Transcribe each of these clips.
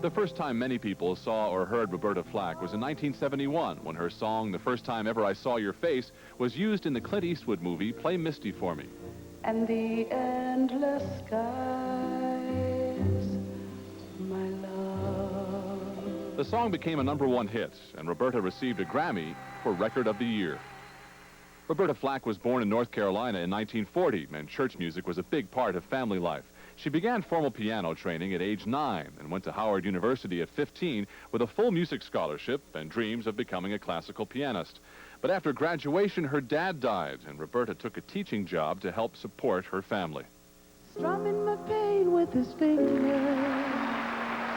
The first time many people saw or heard Roberta Flack was in 1971, when her song, "The First Time Ever I Saw Your Face," was used in the Clint Eastwood movie, Play Misty for Me. And the endless skies, my love. The song became a #1 hit, and Roberta received a Grammy for Record of the Year. Roberta Flack was born in North Carolina in 1940, and church music was a big part of family life. She began formal piano training at age 9 and went to Howard University at 15 with a full music scholarship and dreams of becoming a classical pianist. But after graduation, her dad died, and Roberta took a teaching job to help support her family. Strumming my pain with his fingers,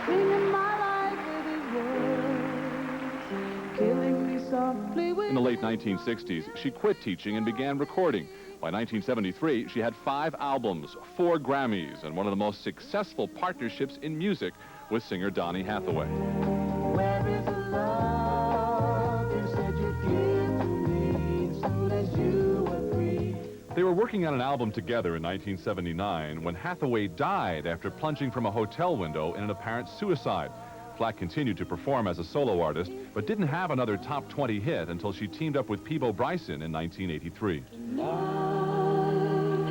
singing my life with his words, killing me softly with... In the late 1960s, she quit teaching and began recording. By 1973, she had 5 albums, 4 Grammys, and one of the most successful partnerships in music with singer Donny Hathaway. Where is the love you said you'd give to me as soon as you were free? They were working on an album together in 1979 when Hathaway died after plunging from a hotel window in an apparent suicide. Flack continued to perform as a solo artist, but didn't have another top 20 hit until she teamed up with Peabo Bryson in 1983.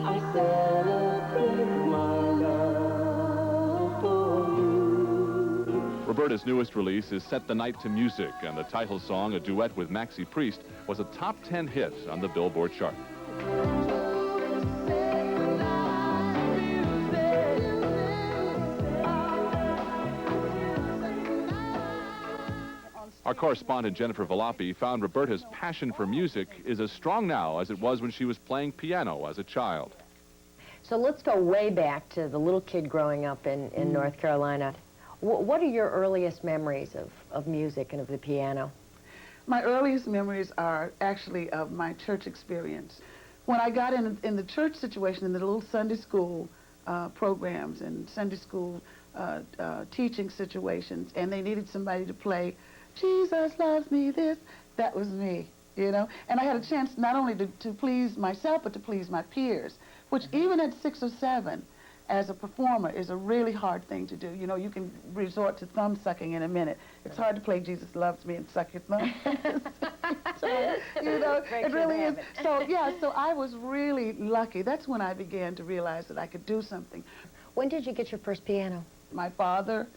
I celebrate my love for you. Roberta's newest release is Set the Night to Music, and the title song, a duet with Maxie Priest, was a top 10 hit on the Billboard chart. Our correspondent Jennifer Volpi found Roberta's passion for music is as strong now as it was when she was playing piano as a child. So let's go way back to the little kid growing up in North Carolina. What are your earliest memories of music and of the piano? My earliest memories are actually of my church experience. When I got in the church situation, in the little Sunday school programs and Sunday school teaching situations, and they needed somebody to play Jesus Loves Me, this, that was me, you know? And I had a chance not only to please myself, but to please my peers, which even at 6 or 7, as a performer, is a really hard thing to do. You know, you can resort to thumb sucking in a minute. It's hard to play Jesus Loves Me and suck your thumb. So, you know, it really is. So, yeah, so I was really lucky. That's when I began to realize that I could do something. When did you get your first piano? My father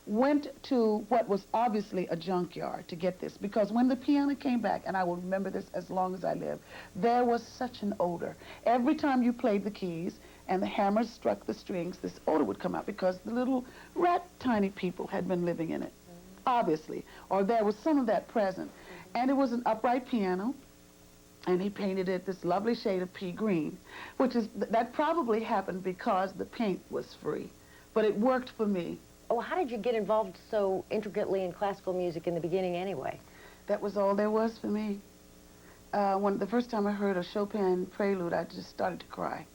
went to what was obviously a junkyard to get this, because when the piano came back, and I will remember this as long as I live, there was such an odor. Every time you played the keys and the hammers struck the strings, this odor would come out because the little rat-tiny people had been living in it, obviously, or there was some of that present. And it was an upright piano, and he painted it this lovely shade of pea green, which is, that probably happened because the paint was free, but it worked for me. Oh, how did you get involved so intricately in classical music in the beginning anyway? That was all there was for me. When the first time I heard a Chopin prelude, I just started to cry,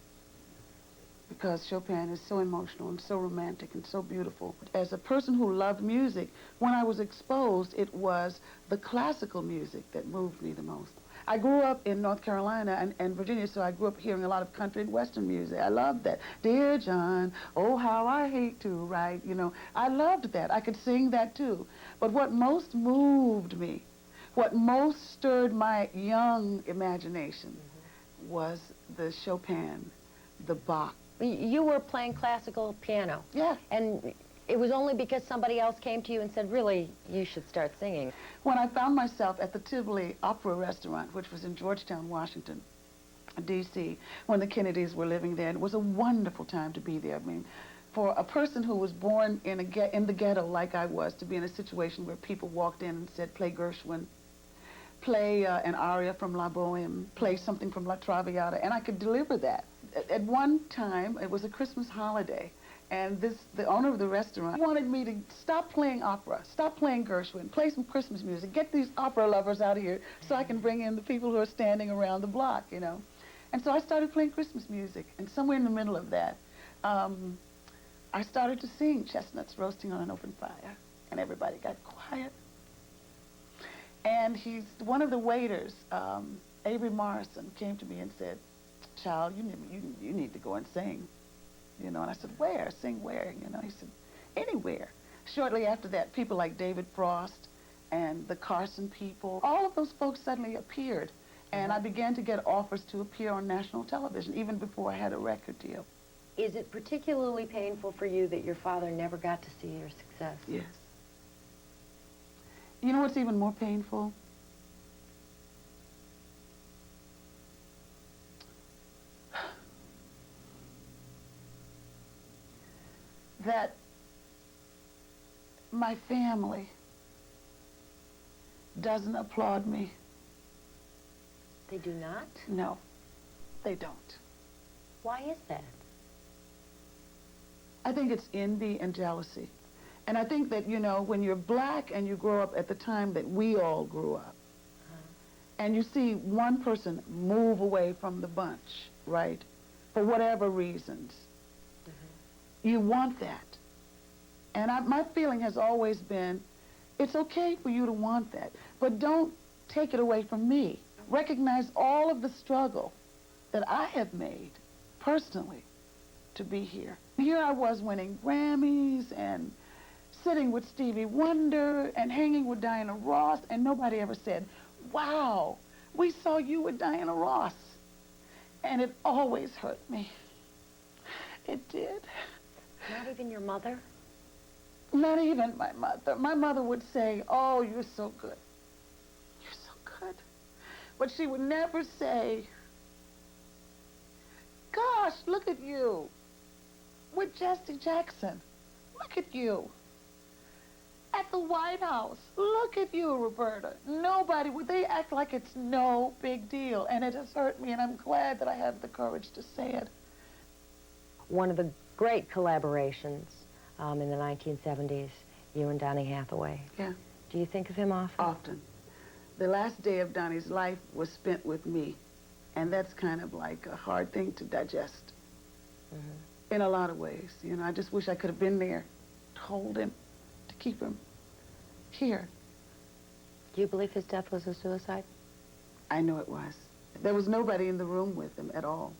because Chopin is so emotional and so romantic and so beautiful. As a person who loved music, when I was exposed, it was the classical music that moved me the most. I grew up in North Carolina and Virginia, so I grew up hearing a lot of country and western music. I loved that. Dear John, oh, how I hate to write, you know. I loved that. I could sing that too. But what most moved me, what most stirred my young imagination was the Chopin, the Bach. You were playing classical piano. Yeah. And it was only because somebody else came to you and said, really, you should start singing. When I found myself at the Tivoli Opera Restaurant, which was in Georgetown, Washington, D.C., when the Kennedys were living there, and it was a wonderful time to be there. I mean, for a person who was born in the ghetto like I was, to be in a situation where people walked in and said, play Gershwin, play an aria from La Boheme, play something from La Traviata, and I could deliver that. At one time, it was a Christmas holiday, and the owner of the restaurant wanted me to stop playing opera, stop playing Gershwin, play some Christmas music, get these opera lovers out of here so I can bring in the people who are standing around the block, you know. And so I started playing Christmas music, and somewhere in the middle of that, I started to sing Chestnuts Roasting on an Open Fire, and everybody got quiet. And one of the waiters, Avery Morrison, came to me and said, child, you need to go and sing. You know, and I said, where? Sing where? You know, he said, anywhere. Shortly after that, people like David Frost and the Carson people, all of those folks suddenly appeared. And I began to get offers to appear on national television, even before I had a record deal. Is it particularly painful for you that your father never got to see your success? Yes. You know what's even more painful? That my family doesn't applaud me. They do not? No, they don't. Why is that? I think it's envy and jealousy. And I think that, you know, when you're black and you grow up at the time that we all grew up, and you see one person move away from the bunch, right, for whatever reasons, you want that. And my feeling has always been, it's okay for you to want that, but don't take it away from me. Recognize all of the struggle that I have made personally to be here. Here I was winning Grammys and sitting with Stevie Wonder and hanging with Diana Ross, and nobody ever said, wow, we saw you with Diana Ross. And it always hurt me. It did. Not even your mother? Not even my mother. My mother would say, oh, you're so good. You're so good. But she would never say, gosh, look at you. With Jesse Jackson. Look at you. At the White House. Look at you, Roberta. Nobody, they act like it's no big deal. And it has hurt me, and I'm glad that I have the courage to say it. One of the great collaborations in the 1970s, you and Donny Hathaway. Yeah. Do you think of him often? Often. The last day of Donny's life was spent with me, and that's kind of like a hard thing to digest. In a lot of ways. You know, I just wish I could have been there to hold him, to keep him here. Do you believe his death was a suicide? I know it was. There was nobody in the room with him at all.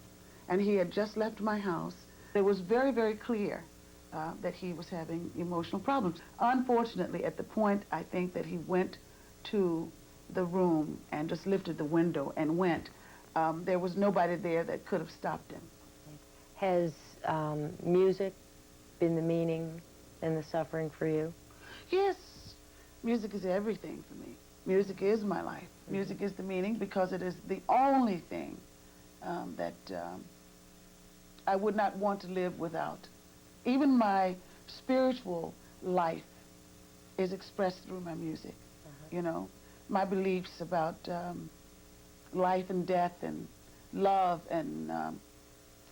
And he had just left my house. It was very, very clear that he was having emotional problems. Unfortunately, at the point, I think that he went to the room and just lifted the window and went, there was nobody there that could have stopped him. Has music been the meaning and the suffering for you? Yes, music is everything for me. Music is my life. Music is the meaning because it is the only thing that I would not want to live without. Even my spiritual life is expressed through my music, you know. My beliefs about life and death and love and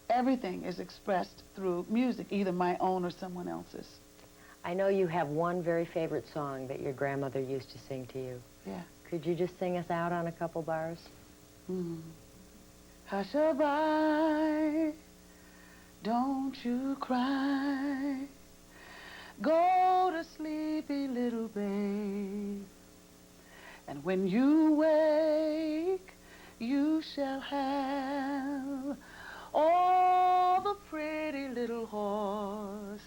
everything is expressed through music, either my own or someone else's. I know you have one very favorite song that your grandmother used to sing to you. Yeah. Could you just sing us out on a couple bars? Hush-a-bye, don't you cry. Go to sleepy little babe. And when you wake, you shall have all the pretty little horses,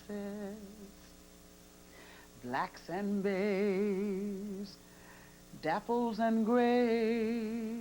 blacks and bays, dapples and grays.